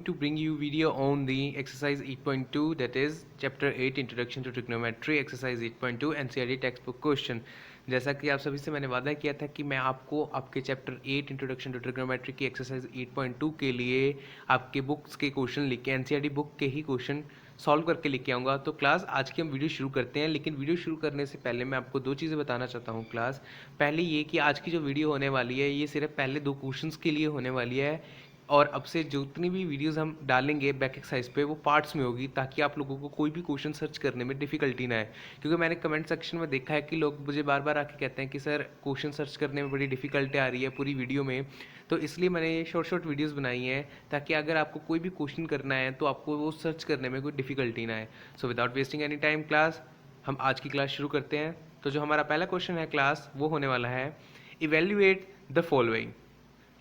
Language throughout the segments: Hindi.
to bring you video on the exercise 8.2, that is chapter 8 introduction to trigonometry, exercise 8.2 NCERT textbook question। जैसा कि आप सभी से मैंने वादा किया था कि मैं आपको आपके चैप्टर 8 इंट्रोडक्शन टू ट्रिग्नोमेट्री की एक्सरसाइज 8.2 के लिए आपके बुक्स के क्वेश्चन लिख के एनसीईआरटी बुक के ही क्वेश्चन सॉल्व करके लेके आऊँगा। तो क्लास आज की हम वीडियो शुरू करते हैं, लेकिन वीडियो शुरू करने से पहले मैं आपको दो चीज़ें बताना चाहता हूँ। क्लास पहले ये कि आज की जो वीडियो होने वाली है ये सिर्फ पहले दो क्वेश्चंस के लिए होने वाली है, और अब से जितनी भी वीडियोस हम डालेंगे बैक एक्सरसाइज पे वो पार्ट्स में होगी, ताकि आप लोगों को कोई भी क्वेश्चन सर्च करने में डिफिकल्टी ना आए। क्योंकि मैंने कमेंट सेक्शन में देखा है कि लोग मुझे बार बार आके कहते हैं कि सर क्वेश्चन सर्च करने में बड़ी डिफिकल्टी आ रही है पूरी वीडियो में। तो इसलिए मैंने ये शॉर्ट वीडियोज़ बनाई हैं, ताकि अगर आपको कोई भी क्वेश्चन करना है तो आपको वो सर्च करने में कोई डिफिकल्टी ना आए। So without wasting any time class हम आज की क्लास शुरू करते हैं। तो जो हमारा पहला क्वेश्चन है क्लास वो होने वाला है इवेल्युएट द फॉलोइंग।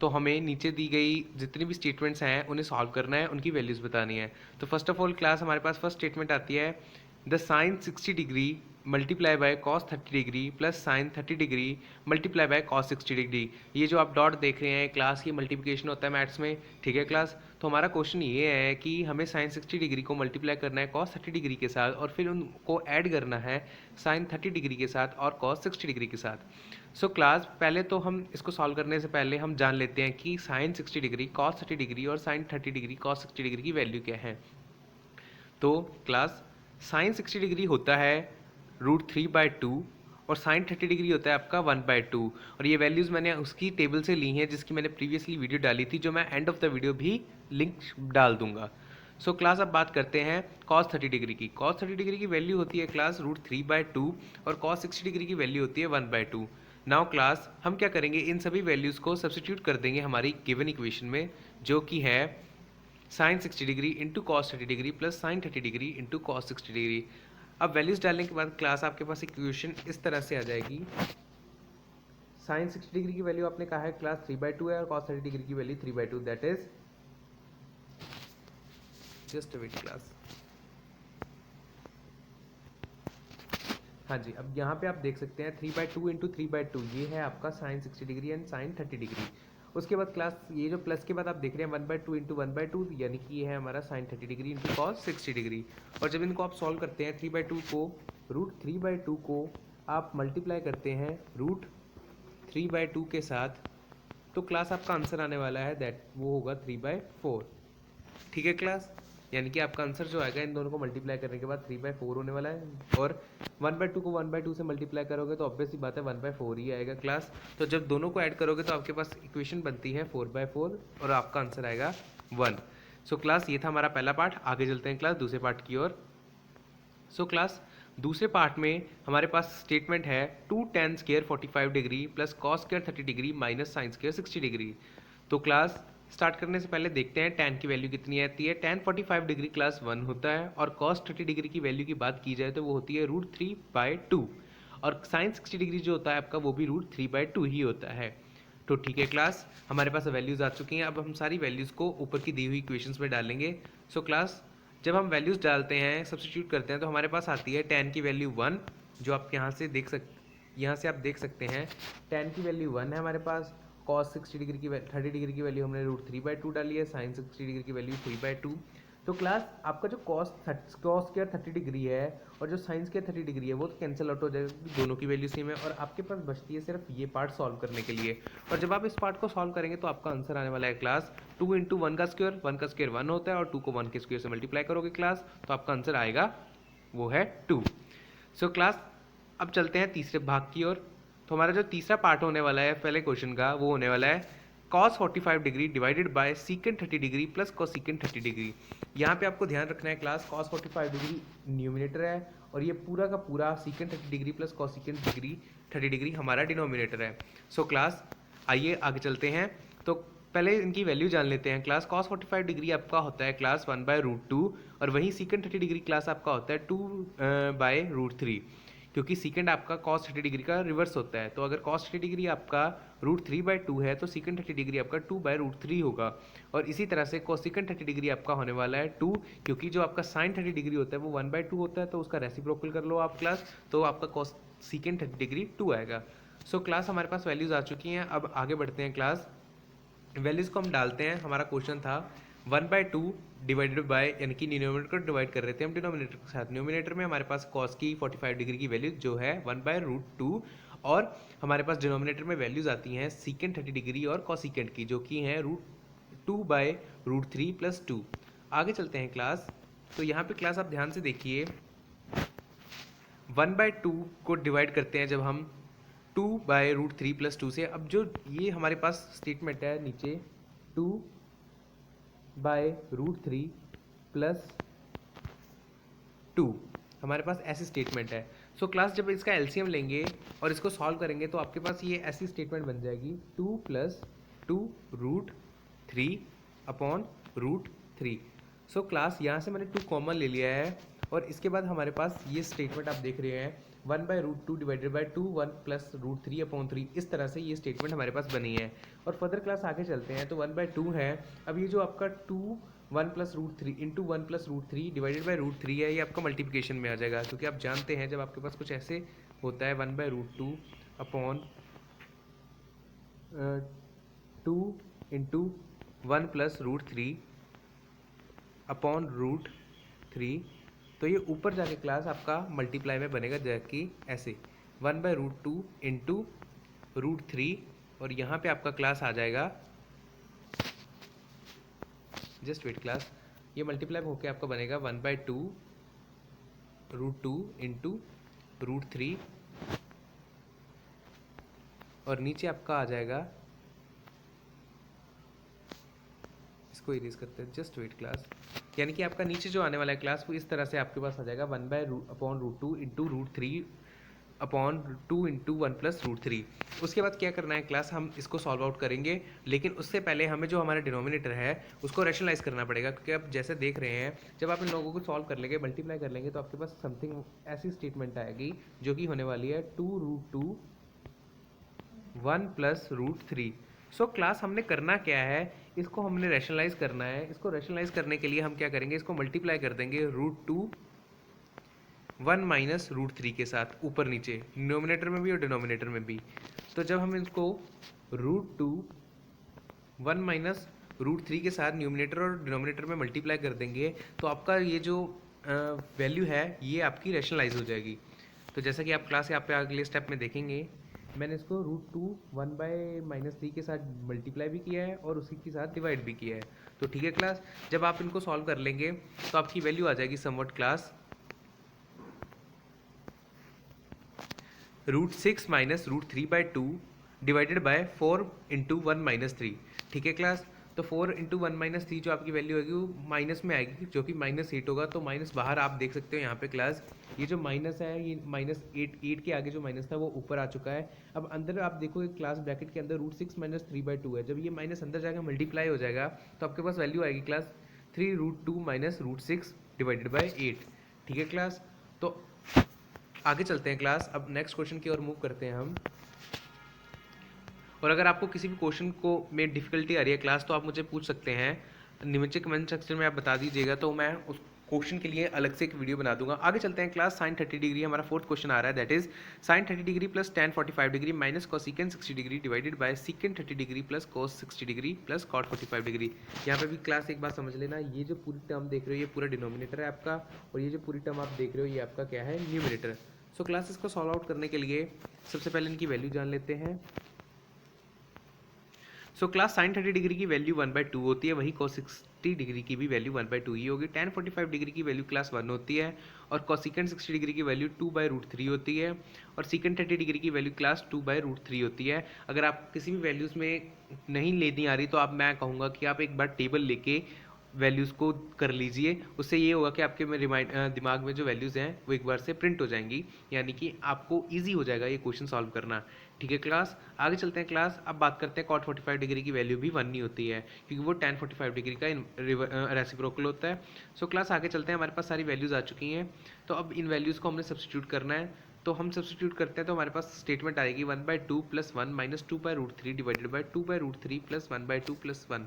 तो हमें नीचे दी गई जितनी भी स्टेटमेंट्स हैं उन्हें सॉल्व करना है, उनकी वैल्यूज़ बतानी है। तो फर्स्ट ऑफ ऑल क्लास हमारे पास फर्स्ट स्टेटमेंट आती है the sine 60 degree multiply by cos 30 degree plus sine 30 degree multiply by cos 60 degree. ये जो आप डॉट देख रहे हैं क्लास, ये मल्टीप्लिकेशन होता है मैथ्स में, ठीक है क्लास। तो हमारा क्वेश्चन ये है कि हमें साइन 60 डिग्री को मल्टीप्लाई करना है कॉस 30 डिग्री के साथ, और फिर उनको ऐड करना है साइन 30 डिग्री के साथ और कॉस 60 डिग्री के साथ। सो क्लास पहले तो हम इसको सॉल्व करने से पहले हम जान लेते हैं कि साइन 60 डिग्री कॉस 30 डिग्री और साइन 30 डिग्री कॉस 60 डिग्री की वैल्यू क्या है। तो क्लास साइन 60 डिग्री होता है √3/2 और साइन 30 डिग्री होता है आपका 1/2। और ये वैल्यूज़ मैंने उसकी टेबल से ली हैं जिसकी मैंने प्रीवियसली वीडियो डाली थी, जो मैं एंड ऑफ द वीडियो भी लिंक डाल दूंगा। सो क्लास अब बात करते हैं cos 30 डिग्री की। cos 30 डिग्री की वैल्यू होती है क्लास √3/2 और cos 60 डिग्री की वैल्यू होती है 1/2। नाउ क्लास हम क्या करेंगे, इन सभी वैल्यूज़ को सब्सटीट्यूट कर देंगे हमारी गिवन इक्वेशन में, जो कि है sine 60 degree into cos 30 degree plus sine 30 degree into cos 60 degree. अब वैल्यूज़ डालने के बाद क्लास आपके पास इक्वेशन इस तरह से आ जाएगी। साइन 60 डिग्री की वैल्यू आपने कहा है क्लास 3/2 है और कॉस 30 डिग्री की value 3/2, that is just wait class. हाँ जी, अब यहाँ पे आप देख सकते हैं 3/2 इंटू 3/2 ये है आपका sine 60 degree and sine 30 degree. उसके बाद क्लास ये जो प्लस के बाद आप देख रहे हैं 1/2 इंटू 1/2, यानी कि ये है हमारा sine 30 degree into cos 60 degree. और जब इनको आप सॉल्व करते हैं 3/2 को √3/2 को आप मल्टीप्लाई करते हैं √3/2 के साथ, तो क्लास आपका आंसर आने वाला है दैट वो होगा 3/4। ठीक है क्लास, यानी कि आपका आंसर जो आएगा इन दोनों को मल्टीप्लाई करने के बाद 3/4 होने वाला है। और 1/2 को 1/2 से मल्टीप्लाई करोगे तो ऑब्वियस ही बात है 1/4 ही आएगा क्लास। तो जब दोनों को ऐड करोगे तो आपके पास इक्वेशन बनती है 4/4 और आपका आंसर आएगा 1। सो क्लास ये था हमारा पहला पार्ट। आगे चलते हैं क्लास दूसरे पार्ट की ओर। सो क्लास दूसरे पार्ट में हमारे पास स्टेटमेंट है 2 tan square 45 degree plus cos square 30 degree minus sine square 60 degree. तो क्लास स्टार्ट करने से पहले देखते हैं tan की वैल्यू कितनी आती है। tan 45 डिग्री क्लास 1 होता है, और cos 30 डिग्री की वैल्यू की बात की जाए तो वो होती है √3/2, और sin 60 डिग्री जो होता है आपका वो भी √3/2 ही होता है। तो ठीक है क्लास, हमारे पास वैल्यूज़ आ चुकी हैं। अब हम सारी वैल्यूज़ को ऊपर की दी हुई इक्वेशंस में डालेंगे। सो क्लास जब हम वैल्यूज़ डालते हैं सब्स्टिट्यूट करते हैं तो हमारे पास आती है tan की वैल्यू 1, जो आप यहाँ से आप देख सकते हैं tan की वैल्यू 1 है हमारे पास। cos 60 डिग्री की 30 डिग्री की वैल्यू हमने √3/2 डाली है, sin 60 डिग्री की वैल्यू 3/2। तो क्लास आपका जो cos स्क्वायर 30 डिग्री है और जो sin स्क्वायर 30 डिग्री है वो तो कैंसिल आउट हो जाएगा, दोनों की वैल्यू सेम है, और आपके पास बचती है सिर्फ ये पार्ट सॉल्व करने के लिए। और जब आप इस पार्ट को सॉल्व करेंगे तो आपका आंसर आने वाला है क्लास 2 इंटू 1 का स्क्वायर, 1 का स्क्वायर 1 होता है, और 2 को 1 के स्क्वायर से मल्टीप्लाई करोगे क्लास तो आपका आंसर आएगा वो है 2। सो क्लास अब चलते हैं तीसरे भाग की ओर। तो हमारा जो तीसरा पार्ट होने वाला है पहले क्वेश्चन का वो होने वाला है cos 45 degree divided by secant 30 degree plus cosecant 30 degree. यहाँ पे आपको ध्यान रखना है क्लास cos 45 डिग्री न्यूमिनेटर है और ये पूरा का पूरा secant 30 degree plus cosecant 30 degree हमारा डिनोमिनेटर है। सो क्लास आइए आगे चलते हैं। तो पहले इनकी वैल्यू जान लेते हैं। क्लास cos 45 डिग्री आपका होता है क्लास 1/√2, और वहीं सीकेंट 30 डिग्री क्लास आपका होता है 2/√3, क्योंकि सीकेंड आपका cos 30 डिग्री का रिवर्स होता है। तो अगर cos 30 डिग्री आपका √3/2 है तो सीकेंड 30 डिग्री आपका 2/√3 होगा। और इसी तरह से कोसिकेंड 30 डिग्री आपका होने वाला है 2, क्योंकि जो आपका साइन 30 डिग्री होता है वो 1/2 होता है, तो उसका रेसिप्रोकल कर लो आप क्लास, तो आपका कोसिकेंड 30 डिग्री 2 आएगा। सो क्लास हमारे पास वैल्यूज़ आ चुकी हैं। अब आगे बढ़ते हैं क्लास, वैल्यूज़ को हम डालते हैं। हमारा क्वेश्चन था 1/2 डिवाइडेड बाय, यानी कि न्यूमरेटर को डिवाइड कर रहे थे हम डिनोमिनेटर के साथ। न्यूमरेटर में हमारे पास कॉस की 45 डिग्री की वैल्यू जो है 1/√2, और हमारे पास डिनोमिनेटर में वैल्यूज आती हैं सीकेंट 30 डिग्री और कॉसिकेंट की, जो कि हैं √2/√3 + 2। आगे चलते हैं क्लास। तो यहाँ पे क्लास आप ध्यान से देखिए, 1/2 को डिवाइड करते हैं जब हम 2/√3 + 2 से। अब जो ये हमारे पास स्टेटमेंट है नीचे 2/√3 + 2, हमारे पास ऐसी स्टेटमेंट है। सो क्लास जब इसका एलसीएम लेंगे और इसको सॉल्व करेंगे तो आपके पास ये ऐसी स्टेटमेंट बन जाएगी 2 + 2√3/√3। सो क्लास यहाँ से मैंने 2 कॉमन ले लिया है, और इसके बाद हमारे पास ये स्टेटमेंट आप देख रहे हैं 1/√2 डिवाइडेड बाय 2 1 + √3/3। इस तरह से ये स्टेटमेंट हमारे पास बनी है। और फर्दर क्लास आगे चलते हैं तो 1/2 है। अब ये जो आपका 1 + √3 इंटू 1 + √3 डिवाइडेड बाय √3 है, ये आपका मल्टीप्लिकेशन में आ जाएगा, क्योंकि आप जानते हैं जब आपके पास कुछ ऐसे होता है 1/√2 अपॉन 2 इंटू 1 + √3 अपॉन √3, तो ये ऊपर जाके क्लास आपका मल्टीप्लाई में बनेगा, जबकि ऐसे 1/√2 इंटू √3, और यहाँ पे आपका क्लास आ जाएगा, जस्ट वेट क्लास, ये मल्टीप्लाई होके आपका बनेगा 1/2√2 इंटू √3, और नीचे आपका आ जाएगा, इसको इरेज करते हैं, जस्ट वेट क्लास, यानी कि आपका नीचे जो आने वाला है क्लास वो इस तरह से आपके पास आ जाएगा 1/√2 इंटू √3 अपॉन 2 इंटू 1 + √3। उसके बाद क्या करना है क्लास, हम इसको सॉल्व आउट करेंगे, लेकिन उससे पहले हमें जो हमारा डिनोमिनेटर है उसको रैशनलाइज करना पड़ेगा, क्योंकि आप जैसे देख रहे हैं जब आप इन लोगों को सॉल्व कर लेंगे, मल्टीप्लाई कर लेंगे, तो आपके पास समथिंग ऐसी स्टेटमेंट आएगी जो कि होने वाली है 2√2 1 + √3। सो क्लास हमने करना क्या है, इसको हमने रैशनलाइज करना है। इसको रैशनलाइज करने के लिए हम क्या करेंगे, इसको मल्टीप्लाई कर देंगे √2 1 - √3 के साथ, ऊपर नीचे डिनोमिनेटर में भी और डिनोमिनेटर में भी। तो जब हम इसको √2 1 - √3 के साथ न्यूमिनेटर और डिनोमिनेटर में मल्टीप्लाई कर देंगे, तो आपका ये जो वैल्यू है ये आपकी रैशनलाइज हो जाएगी। तो जैसा कि आप क्लास यहाँ पे अगले स्टेप में देखेंगे, मैंने इसको √2 1/-3 के साथ मल्टीप्लाई भी किया है और उसी के साथ डिवाइड भी किया है। तो ठीक है क्लास, जब आप इनको सॉल्व कर लेंगे तो आपकी वैल्यू आ जाएगी somewhat class √6 - √3/2 divided by 4 into 1 - 3। ठीक है क्लास, तो 4 इंटू 1 - 3 जो आपकी वैल्यू आएगी वो माइनस में आएगी, जो कि -8 होगा। तो माइनस बाहर आप देख सकते हो यहाँ पे क्लास, ये जो माइनस है ये -8 के आगे जो माइनस था वो ऊपर आ चुका है। अब अंदर आप देखोगे क्लास ब्रैकेट के अंदर √6 - 3/2 है। जब ये माइनस अंदर जाकर मल्टीप्लाई हो जाएगा तो आपके पास वैल्यू आएगी क्लास 3√2 - √6 डिवाइडेड बाई 8। ठीक है क्लास, तो आगे चलते हैं क्लास, अब नेक्स्ट क्वेश्चन की ओर मूव करते हैं हम। और अगर आपको किसी भी क्वेश्चन को में डिफिकल्टी आ रही है क्लास, तो आप मुझे पूछ सकते हैं, नीचे कमेंट सेक्शन में आप बता दीजिएगा, तो मैं उस क्वेश्चन के लिए अलग से एक वीडियो बना दूंगा। आगे चलते हैं क्लास, साइन 30 डिग्री हमारा फोर्थ क्वेश्चन आ रहा है, that is sine 30 degree plus tan 45 degree minus cosecant 60 degree divided by secant 30 degree plus cos 60 degree plus cot 45 degree. यहाँ पे भी क्लास एक बात समझ लेना, ये जो पूरी टर्म देख रहे हो ये पूरा डिनोमिनेटर है आपका, और ये जो पूरी टर्म आप देख रहे हो ये आपका क्या है, न्यूमिनेटर। सो क्लास इसको सॉल्व आउट करने के लिए सबसे पहले इनकी वैल्यू जान लेते हैं। सो क्लास साइन 30 डिग्री की वैल्यू 1/2 होती है, वही cos 60 डिग्री की भी वैल्यू 1/2 ही होगी। tan 45 डिग्री की वैल्यू क्लास 1 होती है, और cosecant 60 डिग्री की वैल्यू 2/√3 होती है, और secant 30 डिग्री की वैल्यू क्लास 2/√3 होती है। अगर आप किसी भी वैल्यूज़ में नहीं लेनी आ रही तो आप, मैं कहूँगा कि आप एक बार टेबल लेके वैल्यूज़ को कर लीजिए, उससे ये होगा कि आपके में दिमाग में जो वैल्यूज़ हैं वो एक बार से प्रिंट हो जाएंगी, यानी कि आपको ईजी हो जाएगा ये क्वेश्चन सॉल्व करना। ठीक है क्लास, आगे चलते हैं क्लास, अब बात करते हैं cot 45 डिग्री की वैल्यू भी 1 नहीं होती है, क्योंकि वो tan 45 डिग्री का रेसिप्रोकल होता है। सो क्लास आगे चलते हैं, हमारे पास सारी वैल्यूज़ आ चुकी हैं, तो अब इन वैल्यूज़ को हमने सब्सटीट्यूट करना है। तो हम सब्सटीट्यूट करते हैं तो हमारे पास स्टेटमेंट आएगी 1/2 + 1 - 2/√3 डिवाइडेड बाय 2/√3 + 1/2 + 1।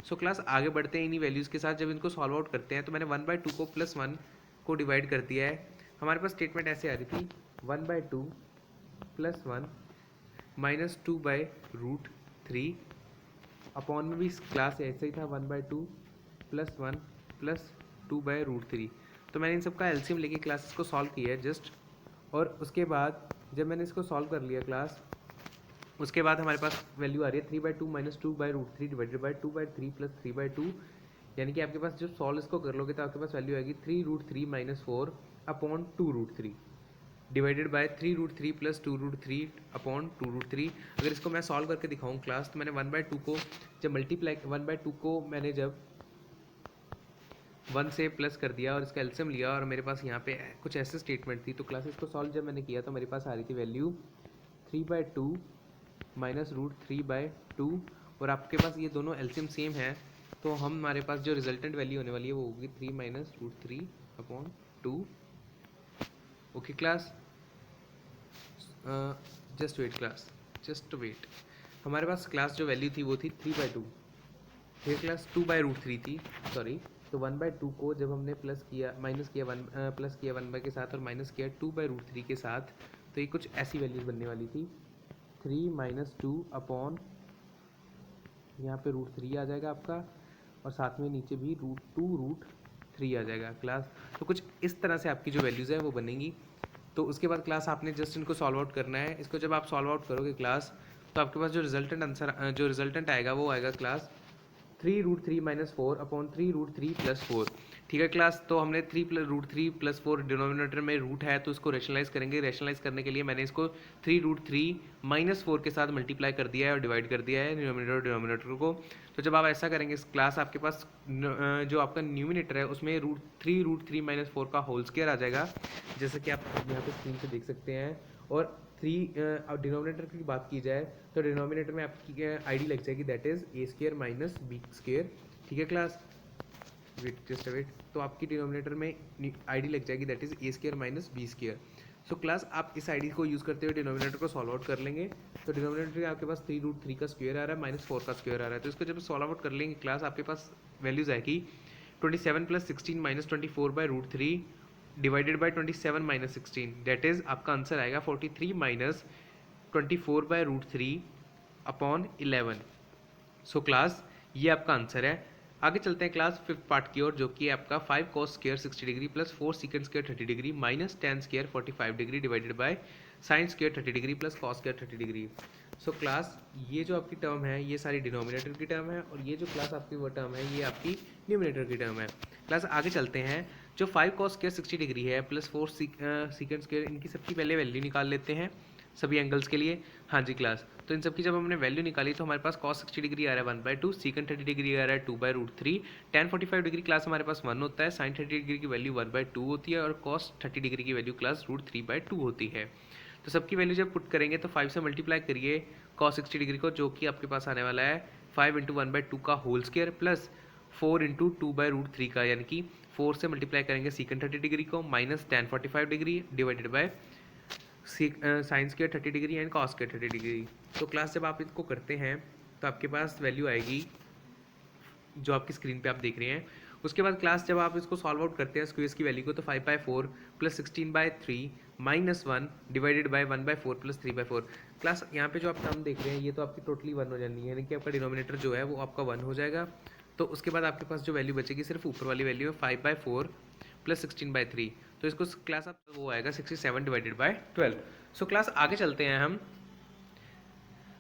सो क्लास आगे बढ़ते हैं इन्हीं वैल्यूज़ के साथ, जब इनको सॉल्व आउट करते हैं तो मैंने 1/2 को +1 को डिवाइड कर दिया है। हमारे पास स्टेटमेंट ऐसे आ रही थी 1/2 + 1 -2/√3 अपॉन में भी क्लास ऐसे ही था 1/2 प्लस 1 प्लस 2/√3। तो मैंने इन सब का एलसीएम लेके क्लास को सॉल्व किया है जस्ट, और उसके बाद जब मैंने इसको सॉल्व कर लिया क्लास, उसके बाद हमारे पास वैल्यू आ रही है 3/2 माइनस 2/√3 डिवाइडेड बाई 2/3 प्लस 3/2, यानी कि आपके पास जब सॉल्व इसको कर लोगे तो आपके पास वैल्यू आएगी 3√3 minus 4 upon 2√3 divided by 3√3 plus 2√3 upon 2√3। अगर इसको मैं सॉल्व करके दिखाऊँ क्लास, तो मैंने 1/2 को जब मल्टीप्लाई 1/2 को मैंने जब 1 से प्लस कर दिया और इसका एलसीएम लिया, और मेरे पास यहाँ पे कुछ ऐसे स्टेटमेंट थी, तो क्लास इसको सॉल्व जब मैंने किया तो मेरे पास आ रही थी वैल्यू 3/2 माइनस √3/2, और आपके पास ये दोनों एलसीएम सेम है, तो हमारे पास जो रिजल्टेंट वैल्यू होने वाली है वो होगी 3 minus √3 upon 2। Okay class, just wait class, just wait. हमारे पास क्लास जो वैल्यू थी वो थी 3/2, फिर क्लास 2/√3 थी, सॉरी। तो 1/2 को जब हमने प्लस किया, माइनस किया 1, प्लस किया 1 के साथ और माइनस किया 2/√3 के साथ, तो ये कुछ ऐसी वैल्यूज बनने वाली थी 3 माइनस 2 अपॉन, यहाँ पे √3 आ जाएगा आपका, और साथ में नीचे भी √2√3 आ जाएगा क्लास। तो कुछ इस तरह से आपकी जो वैल्यूज़ है वो बनेंगी। तो उसके बाद क्लास आपने जस्ट इनको सॉल्व आउट करना है। इसको जब आप सॉल्व आउट करोगे क्लास, तो आपके पास जो रिजल्टेंट आंसर जो रिजल्टेंट आएगा वो आएगा क्लास 3√3 माइनस 4 अपॉन 3√3 प्लस 4। ठीक है क्लास, तो हमने 3 + √3 + 4 डिनोमिनेटर में रूट है तो इसको रेशनलाइज करेंगे। रेशनलाइज करने के लिए मैंने इसको 3√3 माइनस 4 के साथ मल्टीप्लाई कर दिया है और डिवाइड कर दिया है डिनोमिनेटर और डिनोमिनेटर को। तो जब आप ऐसा करेंगे इस क्लास, आपके पास जो आपका न्यूमिनेटर है उसमें √3 माइनस 4 का होल स्क्वायर आ जाएगा, जैसे कि आप यहाँ पे स्क्रीन पे देख सकते हैं। और डिनोमिनेटर की बात की जाए तो डिनोमिनेटर में आपकी आईडी लग जाएगी, that is a² minus b²। ठीक है क्लास, वेट जस्ट वेट। तो आपकी डिनोमिनेटर में आईडी लग जाएगी, that is a² minus b²। So class आप इस आईडी को यूज़ करते हुए डिनोमिनेटर को सॉल्व आउट कर लेंगे। तो डिनोमिनेटर में आपके पास 3√3 का स्क्वायर आ रहा है माइनस 4 का स्क्वायर आ रहा है, तो इसको जब सॉल्व आउट कर लेंगे क्लास, आपके पास वैल्यूज आएगी 27 + 16 minus 24/√3 divided by 27 minus 16, that is आपका आंसर आएगा 43 माइनस 24/√3 अपॉन 11। सो क्लास ये आपका आंसर है। आगे चलते हैं क्लास 5th पार्ट की ओर, जो कि आपका 5 cos square 60 degree plus 4 secant square 30 degree minus 10 square 45 degree divided bye sin square 30 degree plus cos square 30 degree. So class ये जो आपकी टर्म है ये सारी डिनोमिनेटर की टर्म है, और ये जो क्लास आपकी वो टर्म है ये आपकी न्यूमिनेटर की टर्म है। क्लास आगे चलते हैं, जो 5 cos स्क्वायर 60 डिग्री है प्लस 4 secant स्क्वायर, इनकी सबकी पहले वैल्यू निकाल लेते हैं सभी एंगल्स के लिए। हाँ जी क्लास, तो इन सब की जब हमने वैल्यू निकाली तो हमारे पास cos 60 डिग्री आ रहा है 1/2, secant 30 डिग्री आ रहा है 2/√3, tan 45 डिग्री क्लास हमारे पास 1 होता है, sin 30 डिग्री की वैल्यू 1/2 होती है, और cos 30 डिग्री की वैल्यू क्लास √3/2 होती है। तो सबकी वैल्यू जब पुट करेंगे तो 5 से मल्टीप्लाई करिए cos 60 डिग्री को, जो कि आपके पास आने वाला है 5 × 1/2 का होल स्क्वायर प्लस 4 × 2/√3 का, यानी कि 4 से मल्टीप्लाई करेंगे secant 30 डिग्री को minus tan 45 degree divided by sine square 30 degree and cos square 30 degree. तो क्लास जब आप इसको करते हैं तो आपके पास वैल्यू आएगी जो आपकी स्क्रीन पे आप देख रहे हैं। उसके बाद क्लास जब आप इसको सॉल्व आउट करते हैं स्क्वेयर्स की वैल्यू को, तो 5/4 plus 16/3 minus 1 divided by 1/4 plus 3/4। Class यहाँ पे जो आप टर्म देख रहे हैं ये तो आपकी टोटली 1 हो जानी है, यानी कि आपका डिनोमिनेटर जो है वो आपका 1 हो जाएगा। तो उसके बाद आपके पास जो वैल्यू बचेगी सिर्फ ऊपर वाली वैल्यू है 5/4 प्लस 16/3, तो इसको क्लास आप वो आएगा 67 डिवाइडेड बाय 12। सो क्लास आगे चलते हैं हम।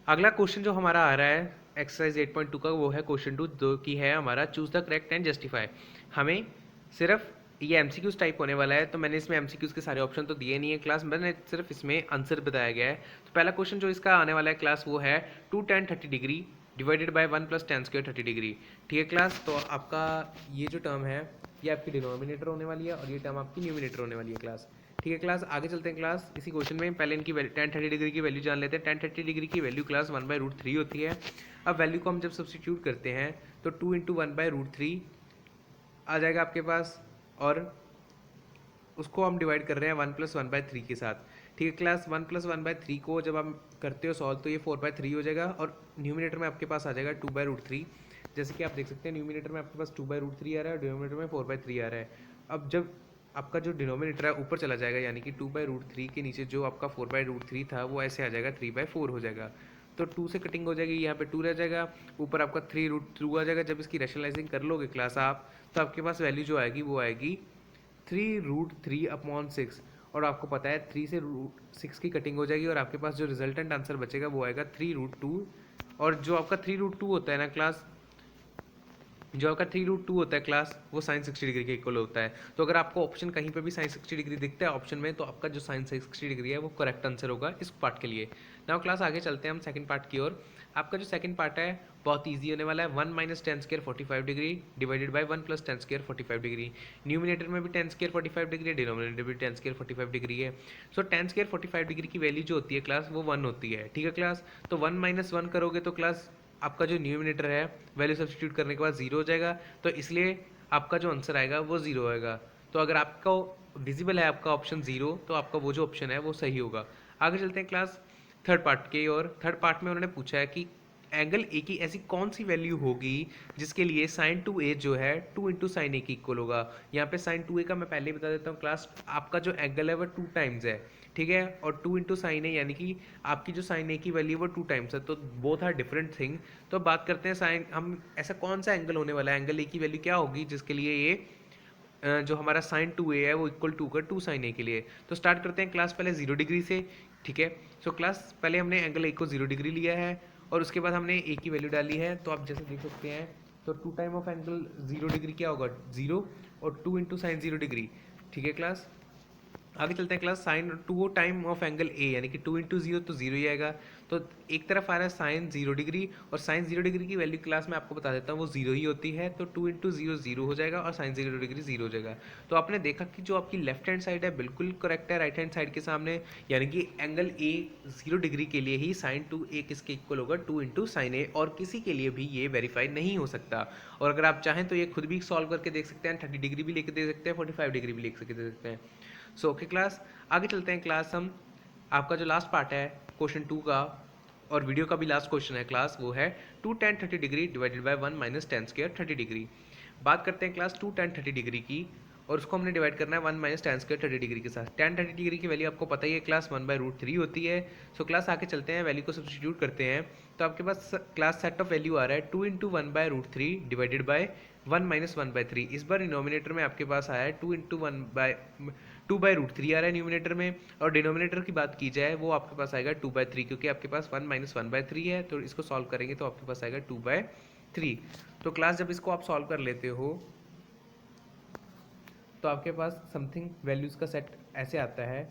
अगला क्वेश्चन जो हमारा आ रहा है एक्सरसाइज 8.2 का, वो है क्वेश्चन 2, जो कि है हमारा choose the correct and justify. हमें सिर्फ ये एमसीक्यूज टाइप होने वाला है, तो मैंने इसमें एमसीक्यूज के सारे ऑप्शन तो दिए नहीं है क्लास, मैंने सिर्फ इसमें आंसर बताया गया है। तो पहला क्वेश्चन जो इसका आने वाला है क्लास वो है 2 tan 30 degree divided bye 1 + tan square 30 degree. ठीक है क्लास, तो आपका ये जो टर्म है ये आपकी डिनोमिनेटर होने वाली है और ये टर्म आपकी न्यूमिनेटर होने वाली है क्लास। ठीक है क्लास, आगे चलते हैं क्लास। इसी क्वेश्चन में पहले इनकी tan 30 डिग्री की वैल्यू जान लेते हैं। tan 30 डिग्री की वैल्यू क्लास 1/√3 होती है। अब वैल्यू को हम जब सब्सटीट्यूट करते हैं तो 2 × 1/√3 आ जाएगा आपके पास, और उसको हम डिवाइड कर रहे हैं 1 + 1/3 के साथ। ठीक है क्लास, 1 + 1/3 को जब आप करते हो सॉल्व तो ये 4/3 हो जाएगा, और न्यूमिनेटर में आपके पास आ जाएगा 2/√3। जैसे कि आप देख सकते हैं न्यूमिनेटर में आपके पास 2/√3 आ रहा है और डिनोमिनेटर में 4/3 आ रहा है। अब जब आपका जो डिनोमिनेटर है ऊपर चला जाएगा, यानी कि 2/√3 के नीचे जो आपका 4/√3 था वो ऐसे आ जाएगा 3/4 हो जाएगा। तो 2 से कटिंग हो जाएगी, यहाँ पे 2 रह जाएगा, ऊपर आपका 3√2 आ जाएगा। जब इसकी रैशनलाइजिंग कर लोगे क्लास आप, तो आपके पास वैल्यू जो आएगी वो आएगी 3√3/6। और आपको पता है 3 से √6 की कटिंग हो जाएगी और आपके पास जो रिजल्टेंट आंसर बचेगा वो आएगा 3√2। और जो आपका 3√2 होता है ना क्लास, जो आपका 3√2 होता है क्लास, वो साइन 60 डिग्री के इक्वल होता है। तो अगर आपको ऑप्शन कहीं पे भी साइन 60 डिग्री दिखता है ऑप्शन में, तो आपका जो साइन 60 डिग्री है वो करेक्ट आंसर होगा इस पार्ट के लिए। नाउ क्लास आगे चलते हैं हम सेकंड पार्ट की ओर। आपका जो सेकंड पार्ट है बहुत ईजी होने वाला है। 1 - tan² 45 degree divided by 1 + tan² 45 degree. Numerator में भी tan² 45 डिग्री है, डिनोमिनेटर भी tan² 45 डिग्री है। सो tan² 45 डिग्री की वैल्यू जो होती है क्लास वो 1 होती है, ठीक है क्लास। तो 1 - 1 करोगे तो क्लास आपका जो न्यूमिनेटर है वैल्यू सब्स्टिट्यूट करने के बाद 0 हो जाएगा, तो इसलिए आपका जो आंसर आएगा वो 0 आएगा। तो अगर आपका विजिबल है आपका ऑप्शन 0, तो आपका वो जो ऑप्शन है वो सही होगा। आगे चलते हैं क्लास थर्ड पार्ट की और थर्ड पार्ट में उन्होंने पूछा है कि एंगल ए की ऐसी कौन सी वैल्यू होगी जिसके लिए साइन 2a जो है 2 × साइन ए की इक्वल होगा। यहाँ पे साइन 2a का मैं पहले ही बता देता हूँ क्लास, आपका जो एंगल है वो 2 टाइम्स है, ठीक है। और 2 × साइन ए यानी कि आपकी जो साइन ए की वैल्यू वो 2 टाइम्स है, तो बोथ आर डिफरेंट थिंग। तो बात करते हैं साइन, हम ऐसा कौन सा एंगल होने वाला है, एंगल ए की वैल्यू क्या होगी जिसके लिए ये जो हमारा साइन 2a है वो इक्वल टू का 2 साइन ए के लिए। तो स्टार्ट करते हैं क्लास पहले 0 डिग्री से, ठीक है। सो क्लास पहले हमने एंगल ए को 0 डिग्री लिया है और उसके बाद हमने ए की वैल्यू डाली है। तो आप जैसे देख सकते हैं, तो 2 टाइम ऑफ एंगल 0 डिग्री क्या होगा 0, और 2 × साइन 0 डिग्री, ठीक है क्लास। आगे चलते हैं class, sine 2 time of angle A यानी कि 2 × 0 तो 0 ही आएगा। तो एक तरफ आ रहा है साइन 0 डिग्री, और साइन 0 डिग्री की वैल्यू क्लास में आपको बता देता हूँ वो 0 ही होती है। तो 2 × 0 0 हो जाएगा और साइन 0 डिग्री 0 हो जाएगा। तो आपने देखा कि जो आपकी लेफ्ट हैंड साइड है बिल्कुल करेक्ट है राइट हैंड साइड के सामने, यानी कि एंगल ए 0 डिग्री के लिए ही साइन 2a किसके इक्वल होगा 2 × साइन ए, और किसी के लिए भी ये वेरीफाई नहीं हो सकता। और अगर आप चाहें तो ये खुद भी सॉल्व करके देख सकते हैं, 30 डिग्री भी लेके दे सकते हैं, 45 डिग्री भी लेके दे सकते हैं। सो ओके क्लास, आगे चलते हैं क्लास हम। आपका जो लास्ट पार्ट है क्वेश्चन 2 का और वीडियो का भी लास्ट क्वेश्चन है क्लास, वो है 2 tan 30 degree divided bye 1 - tan² 30 degree. बात करते हैं क्लास 2 tan 30 डिग्री की, और उसको हमने डिवाइड करना है 1 - tan² 30 डिग्री के साथ। tan 30 डिग्री की वैल्यू आपको पता ही है क्लास 1/√3 होती है। सो क्लास आगे चलते हैं, वैल्यू को सब्स्टिट्यूट करते हैं। तो आपके पास क्लास सेट ऑफ वैल्यू आ रहा है 2 × 1/√3 डिवाइडेड बाय 1 - 1/3। इस बार डिनोमिनेटर में आपके पास आया है 2 × 2/√3 आ रहा है न्यूमिनेटर में, और डिनोमिनेटर की बात की जाए वो आपके पास आएगा 2/3, क्योंकि आपके पास 1 - 1/3 है। तो इसको सॉल्व करेंगे तो आपके पास आएगा 2/3। तो क्लास जब इसको आप सॉल्व कर लेते हो तो आपके पास समथिंग वैल्यूज का सेट ऐसे आता है,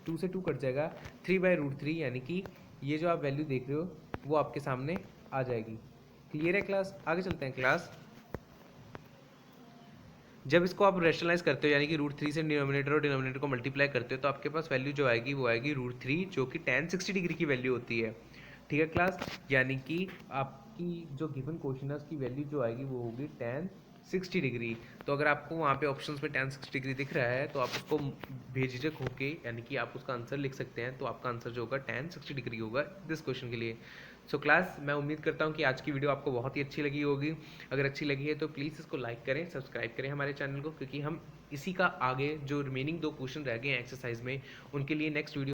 2 से 2 कट जाएगा, 3/√3, यानी कि ये जो आप वैल्यू देख रहे हो वो आपके सामने आ जाएगी। क्लियर है क्लास, आगे चलते हैं क्लास। जब इसको आप रेशनलाइज करते हो यानी कि √3 से डिनोमिनेटर और डिनोमिनेटर को मल्टीप्लाई करते हो, तो आपके पास वैल्यू जो आएगी वो आएगी √3, जो कि tan 60 डिग्री की वैल्यू होती है, ठीक है क्लास। यानी कि आपकी जो गिवन क्वेश्चन है उसकी वैल्यू जो आएगी वो होगी tan 60 डिग्री। तो अगर आपको वहाँ पे ऑप्शंस में tan 60 डिग्री दिख रहा है तो आप उसको बेझिझक होके यानी कि आप उसका आंसर लिख सकते हैं। तो आपका आंसर जो होगा tan 60 डिग्री होगा दिस क्वेश्चन के लिए। सो क्लास, मैं उम्मीद करता हूँ कि आज की वीडियो आपको बहुत ही अच्छी लगी होगी। अगर अच्छी लगी है तो प्लीज़ इसको लाइक करें, सब्सक्राइब करें हमारे चैनल को, क्योंकि हम इसी का आगे जो रिमेनिंग 2 क्वेश्चन रह गए हैं एक्सरसाइज में, उनके लिए नेक्स्ट वीडियो